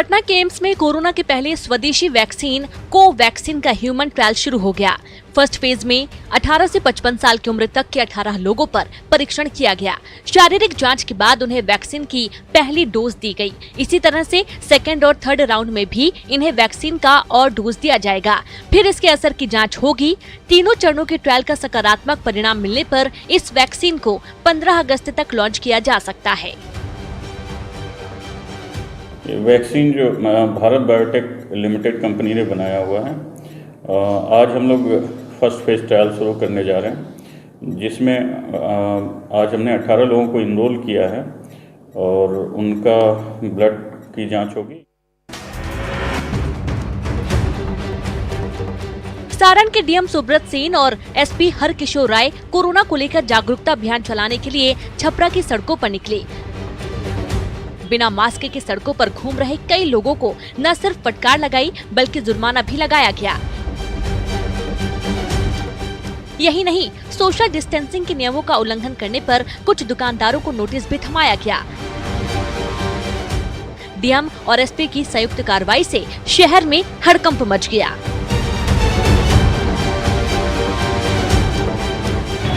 पटना के एम्स में कोरोना के पहले स्वदेशी वैक्सीन कोवैक्सीन का ह्यूमन ट्रायल शुरू हो गया। फर्स्ट फेज में 18 से 55 साल की उम्र तक के 18 लोगों पर परीक्षण किया गया। शारीरिक जांच के बाद उन्हें वैक्सीन की पहली डोज दी गई। इसी तरह से सेकेंड और थर्ड राउंड में भी इन्हें वैक्सीन का और डोज दिया जाएगा। फिर इसके असर की जांच होगी। तीनों चरणों के ट्रायल का सकारात्मक परिणाम मिलने पर इस वैक्सीन को 15 अगस्त तक लॉन्च किया जा सकता है। वैक्सीन जो भारत बायोटेक लिमिटेड कंपनी ने बनाया हुआ है, आज हम लोग फर्स्ट फेज ट्रायल शुरू करने जा रहे हैं, जिसमें आज हमने 18 लोगों को इनरोल किया है और उनका ब्लड की जांच होगी। सारण के डीएम सुब्रत सेन और एसपी हरकिशोर राय कोरोना को लेकर जागरूकता अभियान चलाने के लिए छपरा की सड़कों पर निकले। बिना मास्क के सड़कों पर घूम रहे कई लोगों को न सिर्फ फटकार लगाई बल्कि जुर्माना भी लगाया गया। यही नहीं, सोशल डिस्टेंसिंग के नियमों का उल्लंघन करने पर कुछ दुकानदारों को नोटिस भी थमाया गया। डीएम और एसपी की संयुक्त कार्रवाई से शहर में हड़कंप मच गया।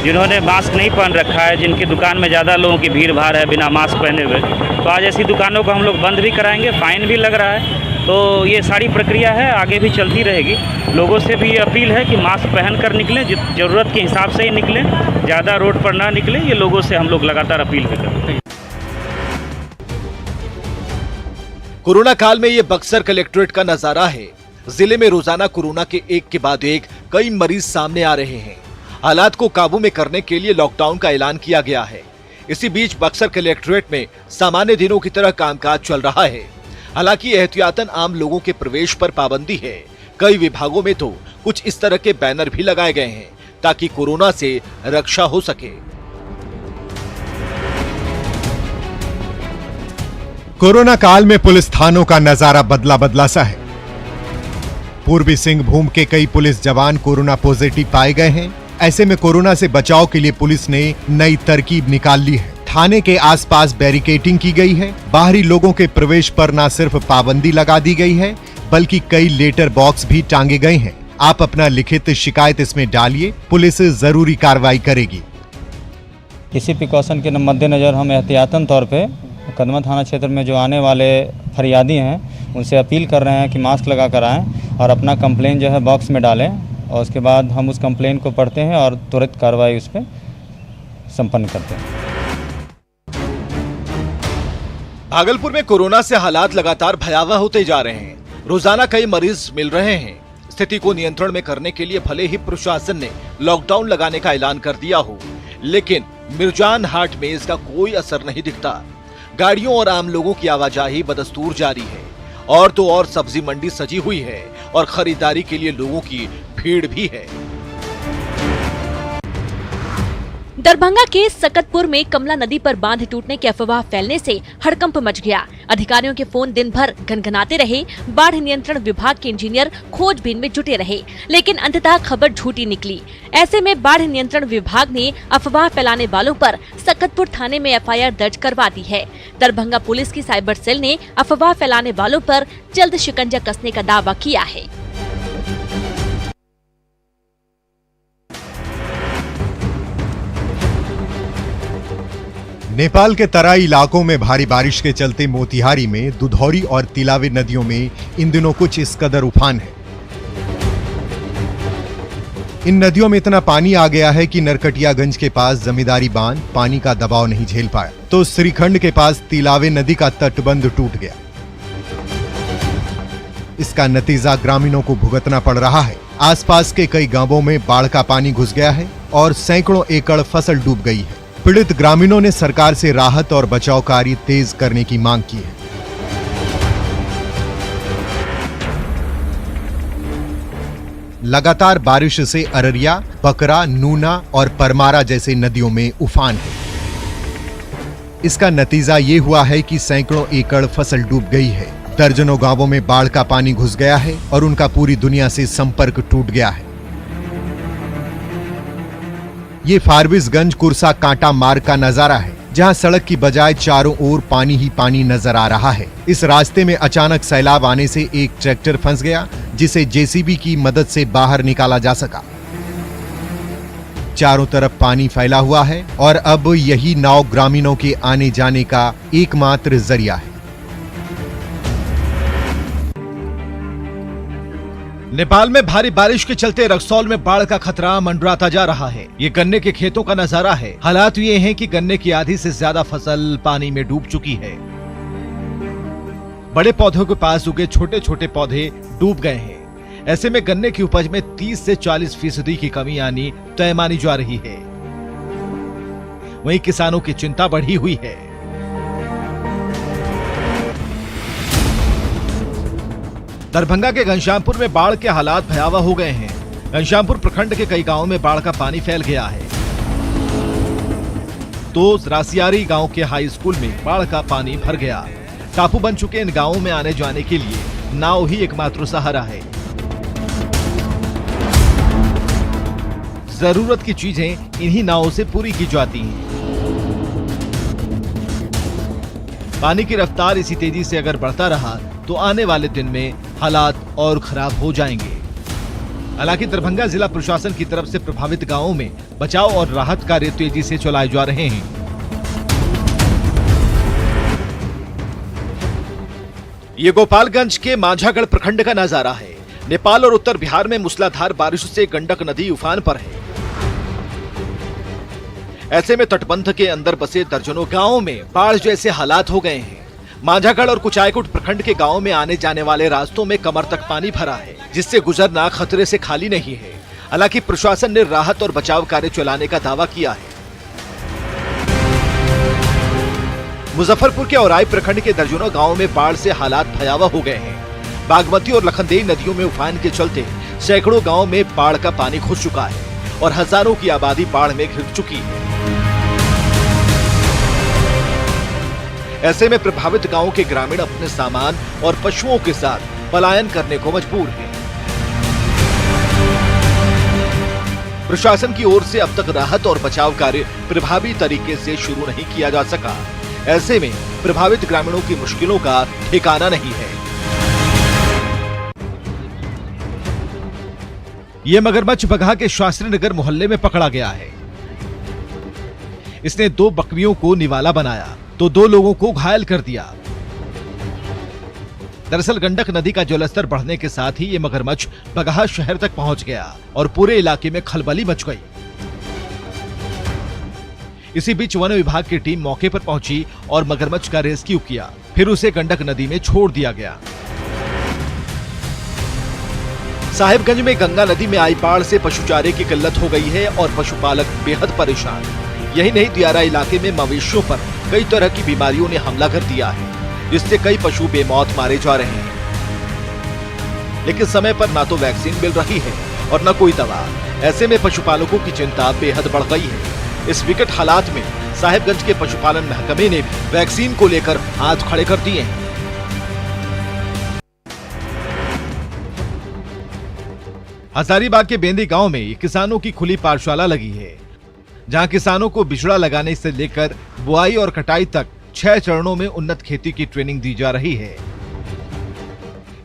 जिन्होंने मास्क नहीं पहन रखा है, जिनकी दुकान में ज़्यादा लोगों की भीड़ भाड़ है बिना मास्क पहने हुए, तो आज ऐसी दुकानों को हम लोग बंद भी कराएंगे, फाइन भी लग रहा है। तो ये सारी प्रक्रिया है, आगे भी चलती रहेगी। लोगों से भी अपील है कि मास्क पहन कर निकलें, ज़रूरत के हिसाब से ही निकलें, ज़्यादा रोड पर ना निकलें। ये लोगों से हम लोग लगातार अपील भी करते हैं। कोरोना काल में ये बक्सर कलेक्ट्रेट का नजारा है। जिले में रोजाना कोरोना के एक के बाद एक कई मरीज सामने आ रहे हैं। हालात को काबू में करने के लिए लॉकडाउन का ऐलान किया गया है। इसी बीच बक्सर कलेक्ट्रेट में सामान्य दिनों की तरह कामकाज चल रहा है। हालांकि एहतियातन आम लोगों के प्रवेश पर पाबंदी है। कई विभागों में तो कुछ इस तरह के बैनर भी लगाए गए हैं ताकि कोरोना से रक्षा हो सके। कोरोना काल में पुलिस थानों का नजारा बदला बदला सा है। पूर्वी सिंहभूम के कई पुलिस जवान कोरोना पॉजिटिव पाए गए हैं। ऐसे में कोरोना से बचाव के लिए पुलिस ने नई तरकीब निकाल ली है। थाने के आसपास बैरिकेडिंग की गई है। बाहरी लोगों के प्रवेश पर न सिर्फ पाबंदी लगा दी गई है बल्कि कई लेटर बॉक्स भी टांगे गए हैं। आप अपना लिखित शिकायत इसमें डालिए, पुलिस जरूरी कार्रवाई करेगी। इसी प्रिकॉशन के मद्देनजर हम एहतियातन तौर पे कदमा थाना क्षेत्र में जो आने वाले फरियादी हैं उनसे अपील कर रहे हैं कि मास्क लगा कर आएँ और अपना कंप्लेन जो है बॉक्स में डालें और उसके बाद हम उस कंप्लेन को पढ़ते हैं और तुरंत कार्रवाई उस पर संपन्न करते हैं। भागलपुर में कोरोना से हालात लगातार भयावह होते जा रहे हैं। रोजाना कई मरीज मिल रहे हैं। स्थिति को नियंत्रण में करने के लिए भले ही प्रशासन ने लॉकडाउन लगाने का ऐलान कर दिया हो, लेकिन मिर्जान हाट में इसका कोई असर नहीं दिखता। गाड़ियों और आम लोगों की आवाजाही बदस्तूर जारी है। और तो और सब्जी मंडी सजी हुई है और खरीदारी के लिए लोगों की भीड़ भी है। दरभंगा के सकतपुर में कमला नदी पर बांध टूटने की अफवाह फैलने से हड़कंप मच गया। अधिकारियों के फोन दिन भर घनघनाते रहे। बाढ़ नियंत्रण विभाग के इंजीनियर खोजबीन में जुटे रहे, लेकिन अंततः खबर झूठी निकली। ऐसे में बाढ़ नियंत्रण विभाग ने अफवाह फैलाने वालों पर सकतपुर थाने में एफआईआर दर्ज करवा दी है। दरभंगा पुलिस की साइबर सेल ने अफवाह फैलाने वालों पर जल्द शिकंजा कसने का दावा किया है। नेपाल के तराई इलाकों में भारी बारिश के चलते मोतिहारी में दुधौरी और तिलावे नदियों में इन दिनों कुछ इस कदर उफान है। इन नदियों में इतना पानी आ गया है कि नरकटियागंज के पास जमींदारी बांध पानी का दबाव नहीं झेल पाया, तो श्रीखंड के पास तिलावे नदी का तटबंध टूट गया। इसका नतीजा ग्रामीणों को भुगतना पड़ रहा है। आसपास के कई गांवों में बाढ़ का पानी घुस गया है और सैकड़ों एकड़ फसल डूब गई है। पीड़ित ग्रामीणों ने सरकार से राहत और बचाव कार्य तेज करने की मांग की है। लगातार बारिश से अररिया, बकरा, नूना और परमारा जैसे नदियों में उफान है। इसका नतीजा ये हुआ है कि सैकड़ों एकड़ फसल डूब गई है। दर्जनों गांवों में बाढ़ का पानी घुस गया है और उनका पूरी दुनिया से संपर्क टूट गया है। ये फारबिसगंज कुरसा कांटा मार्ग का नजारा है। जहां सड़क की बजाय चारों ओर पानी ही पानी नजर आ रहा है। इस रास्ते में अचानक सैलाब आने से एक ट्रैक्टर फंस गया, जिसे जेसीबी की मदद से बाहर निकाला जा सका। चारों तरफ पानी फैला हुआ है और अब यही नाव ग्रामीणों के आने जाने का एकमात्र जरिया है। नेपाल में भारी बारिश के चलते रक्सौल में बाढ़ का खतरा मंडराता जा रहा है। ये गन्ने के खेतों का नजारा है। हालात ये हैं कि गन्ने की आधी से ज्यादा फसल पानी में डूब चुकी है। बड़े पौधों के पास उगे छोटे छोटे पौधे डूब गए हैं। ऐसे में गन्ने की उपज में 30 से 40% की कमी आनी तय मानी जा रही है। वहीं किसानों की चिंता बढ़ी हुई है। दरभंगा के घनश्यामपुर में बाढ़ के हालात भयावह हो गए हैं। घनश्यामपुर प्रखंड के कई गांवों में बाढ़ का पानी फैल गया है। तो रासियारी गांव के हाई स्कूल में बाढ़ का पानी भर गया। टापू बन चुके इन गांवों में आने जाने के लिए नाव ही एकमात्र सहारा है। जरूरत की चीजें इन्हीं नावों से पूरी की जाती हैं। पानी की रफ्तार इसी तेजी से अगर बढ़ता रहा तो आने वाले दिन में हालात और खराब हो जाएंगे। हालांकि दरभंगा जिला प्रशासन की तरफ से प्रभावित गांवों में बचाव और राहत कार्य तेजी से चलाए जा रहे हैं। ये गोपालगंज के माझागढ़ प्रखंड का नजारा है। नेपाल और उत्तर बिहार में मूसलाधार बारिश से गंडक नदी उफान पर है। ऐसे में तटबंध के अंदर बसे दर्जनों गांवों में बाढ़ जैसे हालात हो गए हैं। माझागढ़ और कुचायकोट प्रखंड के गांवों में आने जाने वाले रास्तों में कमर तक पानी भरा है, जिससे गुजरना खतरे से खाली नहीं है। हालांकि प्रशासन ने राहत और बचाव कार्य चलाने का दावा किया है। मुजफ्फरपुर के औराई प्रखंड के दर्जनों गांवों में बाढ़ से हालात भयावह हो गए हैं। बागमती और लखनदेई नदियों में उफान के चलते सैकड़ों गांवों में बाढ़ का पानी घुस चुका है और हजारों की आबादी बाढ़ में घिर चुकी है। ऐसे में प्रभावित गांवों के ग्रामीण अपने सामान और पशुओं के साथ पलायन करने को मजबूर हैं। प्रशासन की ओर से अब तक राहत और बचाव कार्य प्रभावी तरीके से शुरू नहीं किया जा सका। ऐसे में प्रभावित ग्रामीणों की मुश्किलों का ठिकाना नहीं है। ये मगरमच्छ बगहा के शास्त्री नगर मोहल्ले में पकड़ा गया है। इसने 2 बकरियों को निवाला बनाया तो 2 लोगों को घायल कर दिया। दरअसल गंडक नदी का जलस्तर बढ़ने के साथ ही ये मगरमच्छ बगहा शहर तक पहुंच गया और पूरे इलाके में खलबली मच गई। इसी बीच वन विभाग की टीम मौके पर पहुंची और मगरमच्छ का रेस्क्यू किया, फिर उसे गंडक नदी में छोड़ दिया गया। साहिबगंज में गंगा नदी में आई बाढ़ से पशुचारे की किल्लत हो गई है और पशुपालक बेहद परेशान। यही नहीं, दियारा इलाके में मवेशियों पर कई तरह की बीमारियों ने हमला कर दिया है, जिससे कई पशु बेमौत मारे जा रहे हैं। लेकिन समय पर ना तो वैक्सीन मिल रही है और न कोई दवा। ऐसे में पशुपालकों की चिंता बेहद बढ़ गई है। इस विकट हालात में साहिबगंज के पशुपालन महकमे ने भी वैक्सीन को लेकर हाथ खड़े कर दिए हैं। हजारीबाग के बेंदी गांव में किसानों की खुली पाठशाला लगी है, जहां किसानों को बिचड़ा लगाने से लेकर बुआई और कटाई तक 6 चरणों में उन्नत खेती की ट्रेनिंग दी जा रही है।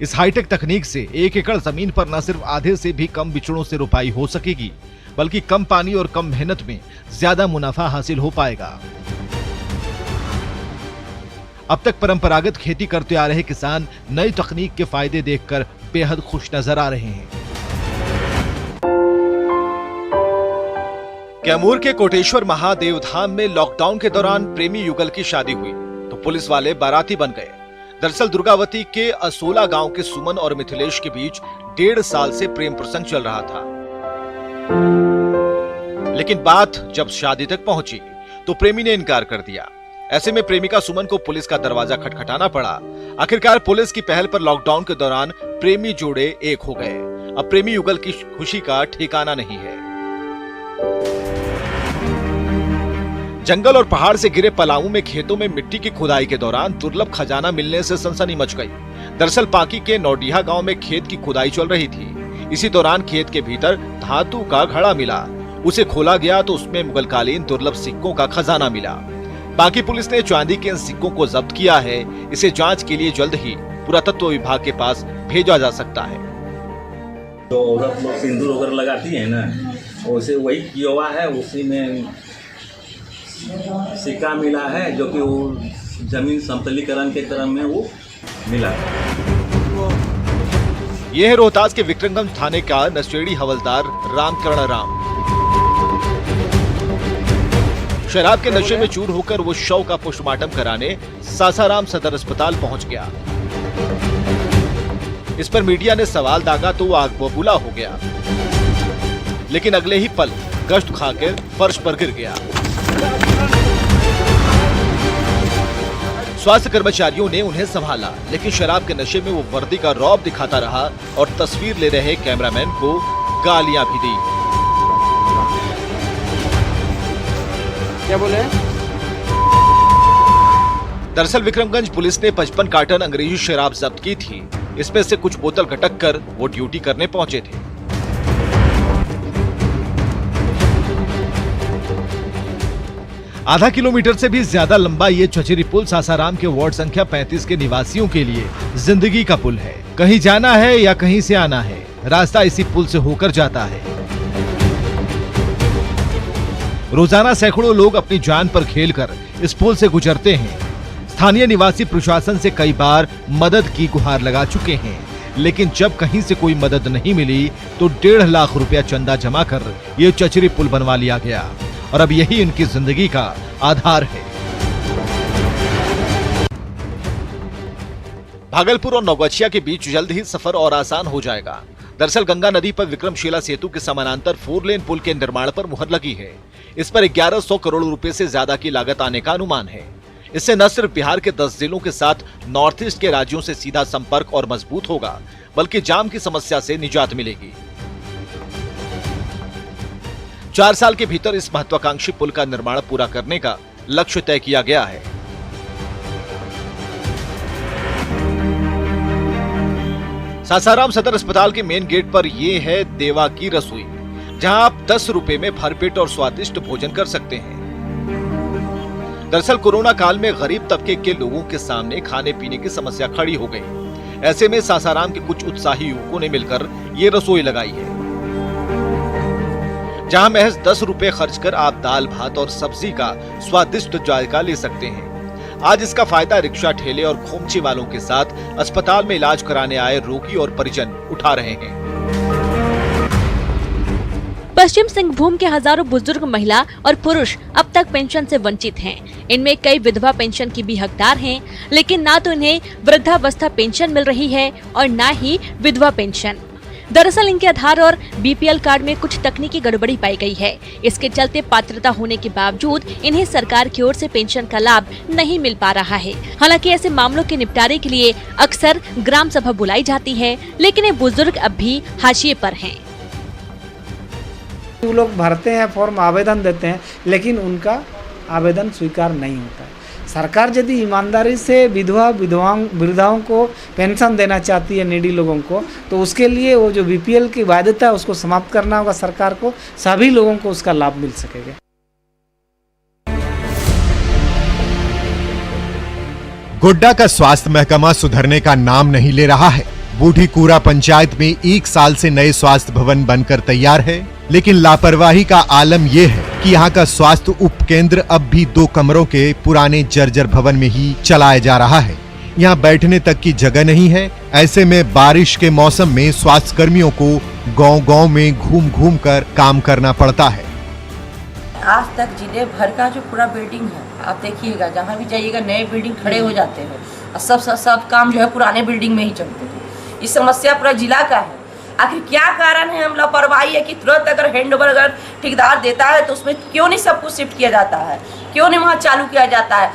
इस हाईटेक तकनीक से 1 एकड़ जमीन पर न सिर्फ आधे से भी कम बिचड़ों से रुपाई हो सकेगी, बल्कि कम पानी और कम मेहनत में ज्यादा मुनाफा हासिल हो पाएगा। अब तक परंपरागत खेती करते आ रहे किसान नई तकनीक के फायदे देखकर बेहद खुश नजर आ रहे हैं। कैमूर के कोटेश्वर महादेव धाम में लॉकडाउन के दौरान प्रेमी युगल की शादी हुई तो पुलिस वाले बाराती बन गए। दरअसल दुर्गावती के असोला गांव के सुमन और मिथिलेश के बीच 1.5 साल से प्रेम प्रसंग चल रहा था। लेकिन बात जब शादी तक पहुंची तो प्रेमी ने इनकार कर दिया। ऐसे में प्रेमिका सुमन को पुलिस का दरवाजा खटखटाना पड़ा। आखिरकार पुलिस की पहल पर लॉकडाउन के दौरान प्रेमी जोड़े एक हो गए। अब प्रेमी युगल की खुशी का ठिकाना नहीं है। जंगल और पहाड़ से घिरे पलामू में खेतों में मिट्टी की खुदाई के दौरान दुर्लभ खजाना मिलने से सनसनी मच गई। दरअसल पाकी के नौडिया गांव में खेत की खुदाई चल रही थी। इसी दौरान खेत के भीतर धातु का घड़ा मिला। उसे खोला गया तो उसमें मुगलकालीन दुर्लभ सिक्कों का खजाना मिला। बाकी पुलिस ने चांदी के इन सिक्कों को जब्त किया है। इसे जांच के लिए जल्द ही पुरातत्व विभाग के पास भेजा जा सकता है। जो औरत लोग सिंदूर वगैरह लगाती है ना, वैसे वही किया हुआ है। उसी में सिक्का मिला है, जो कि वो जमीन समतलीकरण के क्रम में वो मिला है। यह है रोहतास के विक्रमगंज थाने का नशेड़ी हवलदार रामकरण राम। शराब के नशे में चूर होकर वो शव का पोस्टमार्टम कराने सासाराम सदर अस्पताल पहुंच गया। इस पर मीडिया ने सवाल दागा तो वो आग बबूला हो गया, लेकिन अगले ही पल गश्त खाकर फर्श पर गिर गया। स्वास्थ्य कर्मचारियों ने उन्हें संभाला, लेकिन शराब के नशे में वो वर्दी का रौब दिखाता रहा और तस्वीर ले रहे कैमरामैन को गालियां भी दी। क्या बोले? दरअसल विक्रमगंज पुलिस ने 55 कार्टन अंग्रेजी शराब जब्त की थी। इसमें से कुछ बोतल गटक कर वो ड्यूटी करने पहुंचे थे। आधा किलोमीटर से भी ज्यादा लंबा ये चचेरी पुल सासाराम के वार्ड संख्या 35 के निवासियों के लिए जिंदगी का पुल है। कहीं जाना है या कहीं से आना है, रास्ता इसी पुल से होकर जाता है। रोजाना सैकड़ों लोग अपनी जान पर खेलकर इस पुल से गुजरते हैं। स्थानीय निवासी प्रशासन से कई बार मदद की गुहार लगा चुके हैं, लेकिन जब कहीं से कोई मदद नहीं मिली तो 1.5 लाख रुपया चंदा जमा कर ये चचेरी पुल बनवा लिया गया और अब यही इनकी जिंदगी का आधार है। भागलपुर और नौगछिया के बीच जल्द ही सफर और आसान हो जाएगा। दरअसल गंगा नदी पर विक्रमशिला सेतु के समानांतर 4 लेन पुल के निर्माण पर मुहर लगी है। इस पर 1100 करोड़ रुपए से ज्यादा की लागत आने का अनुमान है। इससे न सिर्फ बिहार के 10 जिलों के साथ नॉर्थ ईस्ट के राज्यों से सीधा संपर्क और मजबूत होगा, बल्कि जाम की समस्या से निजात मिलेगी। 4 साल के भीतर इस महत्वाकांक्षी पुल का निर्माण पूरा करने का लक्ष्य तय किया गया है। सासाराम सदर अस्पताल के मेन गेट पर ये है देवा की रसोई, जहां आप 10 रुपए में भरपेट और स्वादिष्ट भोजन कर सकते हैं। दरअसल कोरोना काल में गरीब तबके के लोगों के सामने खाने पीने की समस्या खड़ी हो गई। ऐसे में सासाराम के कुछ उत्साही युवकों ने मिलकर ये रसोई लगाई है, जहां महज 10 रुपए खर्च कर आप दाल भात और सब्जी का स्वादिष्ट जायका ले सकते हैं। आज इसका फायदा रिक्शा ठेले और खोमचे वालों के साथ अस्पताल में इलाज कराने आए रोगी और परिजन उठा रहे हैं। पश्चिम सिंहभूम के हजारों बुजुर्ग महिला और पुरुष अब तक पेंशन से वंचित हैं। इनमें कई विधवा पेंशन की भी हकदार हैं, लेकिन ना तो इन्हें वृद्धावस्था पेंशन मिल रही है और ना ही विधवा पेंशन। दरअसल इनके आधार और बीपीएल कार्ड में कुछ तकनीकी गड़बड़ी पाई गई है। इसके चलते पात्रता होने के बावजूद इन्हें सरकार की ओर से पेंशन का लाभ नहीं मिल पा रहा है। हालांकि ऐसे मामलों के निपटारे के लिए अक्सर ग्राम सभा बुलाई जाती है, लेकिन ये बुजुर्ग अब भी हाशिए पर हैं। वो लोग भरते हैं फॉर्म, आवेदन देते हैं, लेकिन उनका आवेदन स्वीकार नहीं होता है। सरकार यदि ईमानदारी से वृद्धाओं को पेंशन देना चाहती है, नीडी लोगों को, तो उसके लिए वो जो बीपीएल की बाध्यता है उसको समाप्त करना होगा सरकार को, सभी लोगों को उसका लाभ मिल सकेगा। गोड्डा का स्वास्थ्य महकमा सुधरने का नाम नहीं ले रहा है। बूढ़ी कूरा पंचायत में 1 साल से नए स्वास्थ्य भवन बनकर तैयार है, लेकिन लापरवाही का आलम यह है कि यहाँ का स्वास्थ्य उपकेंद्र अब भी 2 कमरों के पुराने जर्जर भवन में ही चलाया जा रहा है। यहाँ बैठने तक की जगह नहीं है। ऐसे में बारिश के मौसम में स्वास्थ्य कर्मियों को गांव-गांव में घूम-घूम कर काम करना पड़ता है। आज तक जिले भर का जो पूरा बिल्डिंग है, आप देखिएगा जहाँ भी जाइएगा नए बिल्डिंग खड़े हो जाते हैं और सब काम जो है पुराने बिल्डिंग में ही चलते हैं। इस समस्या पूरा जिला का है। आखिर क्या कारण है? हम लापरवाही है कि तुरंत अगर हैंडओवर अगर ठेकेदार देता है तो उसमें क्यों नहीं सब कुछ शिफ्ट किया जाता है, क्यों नहीं वहाँ चालू किया जाता है?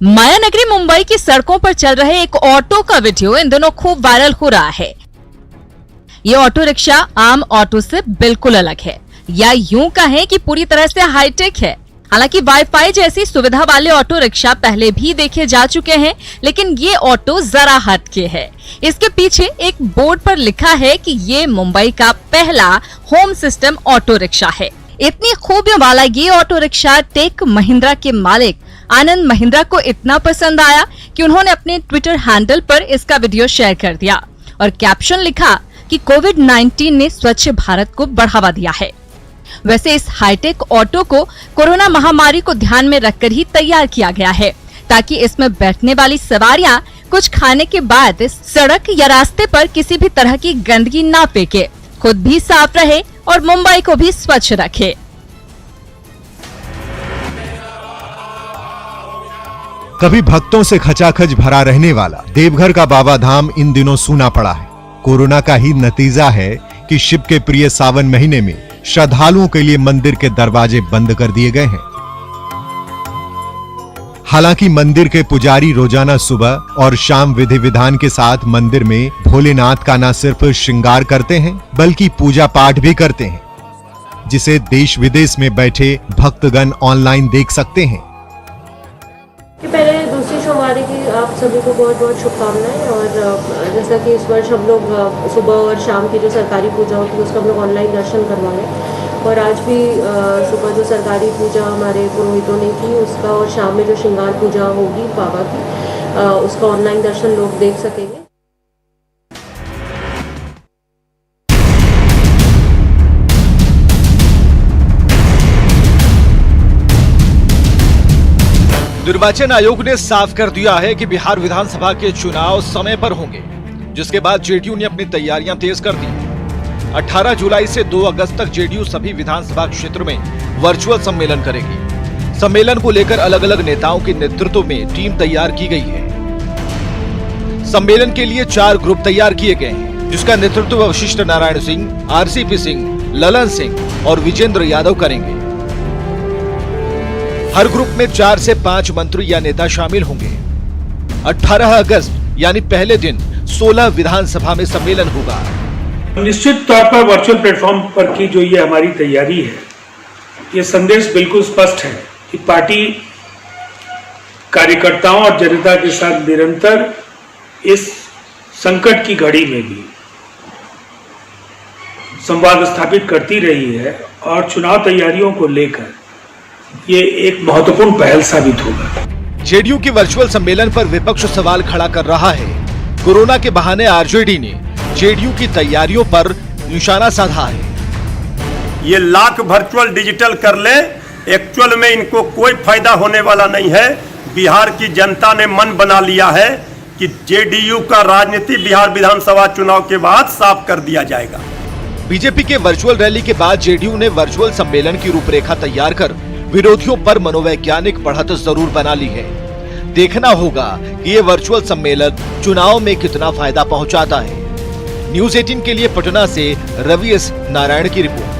माया नगरी मुंबई की सड़कों पर चल रहे एक ऑटो का वीडियो इन दिनों खूब वायरल हो रहा है। ये ऑटो रिक्शा आम ऑटो से बिल्कुल अलग है, या यूं कहें कि पूरी तरह से हाईटेक है। हालांकि वाईफाई जैसी सुविधा वाले ऑटो रिक्शा पहले भी देखे जा चुके हैं, लेकिन ये ऑटो जरा हट के है। इसके पीछे एक बोर्ड पर लिखा है कि ये मुंबई का पहला होम सिस्टम ऑटो रिक्शा है। इतनी खूबियों वाला ये ऑटो रिक्शा टेक महिंद्रा के मालिक आनंद महिंद्रा को इतना पसंद आया कि उन्होंने अपने ट्विटर हैंडल पर इसका वीडियो शेयर कर दिया और कैप्शन लिखा कि कोविड-19 ने स्वच्छ भारत को बढ़ावा दिया है। वैसे इस हाईटेक ऑटो को कोरोना महामारी को ध्यान में रखकर ही तैयार किया गया है, ताकि इसमें बैठने वाली सवारियां कुछ खाने के बाद सड़क या रास्ते पर किसी भी तरह की गंदगी ना फेंके, खुद भी साफ रहे और मुंबई को भी स्वच्छ रखे। कभी भक्तों से खचाखच भरा रहने वाला देवघर का बाबा धाम इन दिनों सूना पड़ा है। कोरोना का ही नतीजा है कि शिव के प्रिय सावन महीने में श्रद्धालुओं के लिए मंदिर के दरवाजे बंद कर दिए गए हैं। हालांकि मंदिर के पुजारी रोजाना सुबह और शाम विधि विधान के साथ मंदिर में भोलेनाथ का न सिर्फ श्रृंगार करते हैं बल्कि पूजा पाठ भी करते हैं, जिसे देश विदेश में बैठे भक्तगण ऑनलाइन देख सकते हैं। पहले दूसरी सोमवारी की आप सभी को बहुत बहुत शुभकामनाएं। और जैसा कि इस वर्ष हम लोग सुबह और शाम की जो सरकारी पूजा होती है उसका हम लोग ऑनलाइन दर्शन करवाएं, और आज भी सुबह जो सरकारी पूजा हमारे पुरोहितों ने की उसका और शाम में जो श्रृंगार पूजा होगी बाबा की उसका ऑनलाइन दर्शन लोग देख सकेंगे। निर्वाचन आयोग ने साफ कर दिया है कि बिहार विधानसभा के चुनाव समय पर होंगे, जिसके बाद जेडीयू ने अपनी तैयारियां तेज कर दी। 18 जुलाई से 2 अगस्त तक जेडीयू सभी विधानसभा क्षेत्र में वर्चुअल सम्मेलन करेगी। सम्मेलन को लेकर अलग अलग नेताओं के नेतृत्व में टीम तैयार की गई है। सम्मेलन के लिए 4 ग्रुप तैयार किए गए हैं, जिसका नेतृत्व वशिष्ठ नारायण सिंह, आरसीपी सिंह, ललन सिंह और विजेंद्र यादव करेंगे। हर ग्रुप में 4 से 5 मंत्री या नेता शामिल होंगे। 18 अगस्त यानी पहले दिन 16 विधानसभा में सम्मेलन होगा। निश्चित तौर पर वर्चुअल प्लेटफॉर्म पर की जो ये हमारी तैयारी है, ये संदेश बिल्कुल स्पष्ट है कि पार्टी कार्यकर्ताओं और जनता के साथ निरंतर इस संकट की घड़ी में भी संवाद स्थापित करती रही है और चुनाव तैयारियों को लेकर ये एक महत्वपूर्ण पहल साबित होगा। जेडीयू के वर्चुअल सम्मेलन पर विपक्ष सवाल खड़ा कर रहा है। कोरोना के बहाने आरजेडी ने जेडीयू की तैयारियों पर निशाना साधा है। ये लाख वर्चुअल डिजिटल कर ले, एक्चुअल में इनको कोई फायदा होने वाला नहीं है। बिहार की जनता ने मन बना लिया है कि जेडीयू का राजनीति बिहार विधानसभा चुनाव के बाद साफ कर दिया जाएगा। बीजेपी के वर्चुअल रैली के बाद जेडीयू ने वर्चुअल सम्मेलन की रूपरेखा तैयार कर विरोधियों पर मनोवैज्ञानिक बढ़त जरूर बना ली है। देखना होगा कि ये वर्चुअल सम्मेलन चुनाव में कितना फायदा पहुंचाता है। न्यूज़ 18 के लिए पटना से रवि एस नारायण की रिपोर्ट।